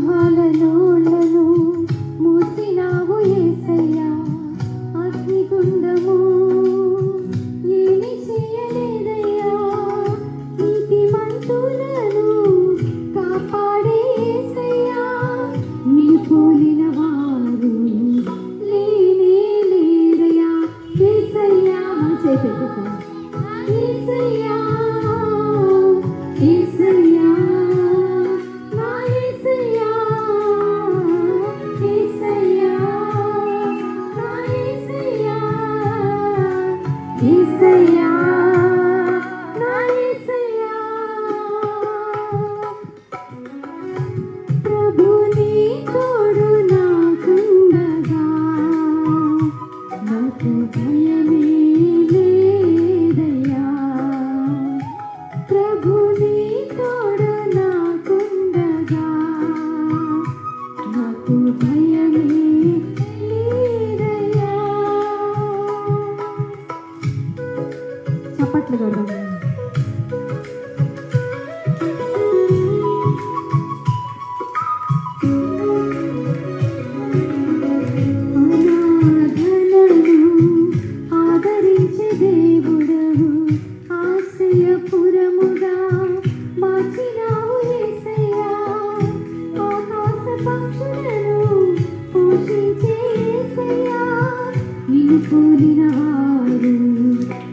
సింహాలలోళ్ళను మూసినావు యేసయ్యా, అగ్నిగుండము ఏమి చేయలేదయ్యా, నీతిమంతులను కాపాడే యేసయ్యా, నీ పోలిన వారు లేనే లేరయ్యా. యేసయ్యా యేసయ్యా యేసయ్యా నా యేసయ్యా, యేసయ్యా నా యేసయ్యా, యేసయ్యా నా యేసయ్యా. ప్రభు నీ తోడు నాకుండగా నాకు భయమే లేదయ్యా, ప్రభు నీ తోడు నాకుండగా నాకు భయమే లేదయ్యా. చప్పట్లు కొడదాం. ఆదరించే దేవుడవు, ఆశ్రయపురముగా మార్చినావు యేసయ్యా, ఆకాశ పక్షులను పోషించే యేసయ్యా, నిన్ను పోలిన వారు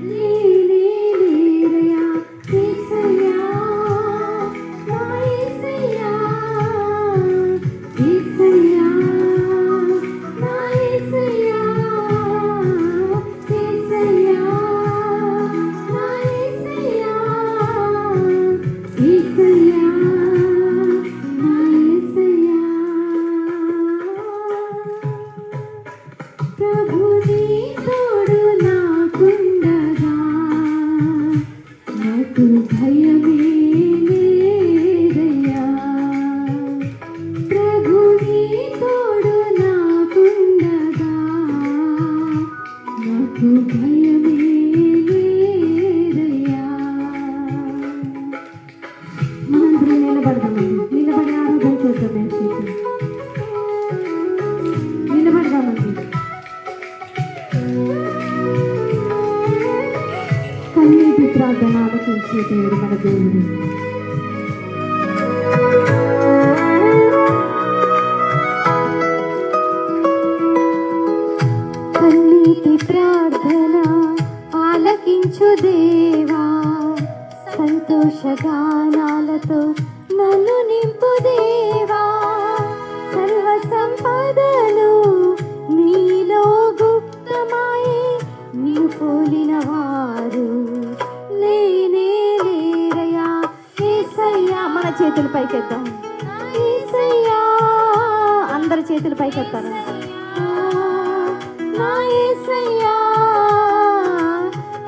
లేనే లేరయ్యా. యేసయ్యా నా యేసయ్యా, యేసయ్యా నా యేసయ్యా, యేసయ్యా నా యేసయ్యా, యేసయ్యా నా యేసయ్యా. ప్రభు నీ తోడు నాకుండగా నాకు భయమే లేదయ్యా, ప్రభు నీ తోడు నాకుండగా నాకు భయమే లేదయ్యా. మనందరం నిలబడదామండి, నిలబడి ఆరాధన చేద్దాం. నిలబడదామండి. కన్నీటి ప్రార్థన ఆలకించే దేవుడు మన దేవుడు. కన్నీటి ప్రార్థన ఆలకించు దేవా, సంతోషగానాలతో నన్ను నింపు దేవా, సర్వ సంపదలు నీలో గుప్తమాయే, నిన్ను పోలిన వారు లేనే లేరయ్యా. యేసయ్యా మన చేతులు పైకెత్తాం. యేసయ్యా అందరి చేతులు పైకెత్తారు. నా యేసయ్యా,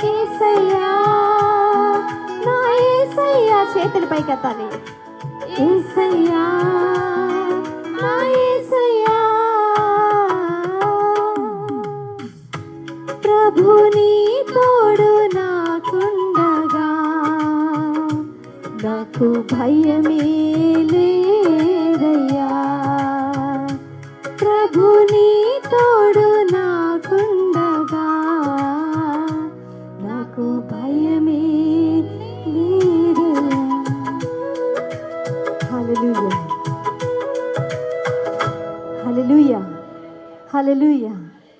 యేసయ్యా నా యేసయ్యా చేతులు పైకెత్తాలి. యేసయ్యా నా యేసయ్యా, ప్రభు నీ తోడు నాకుండగా నాకు భయమే లేదు.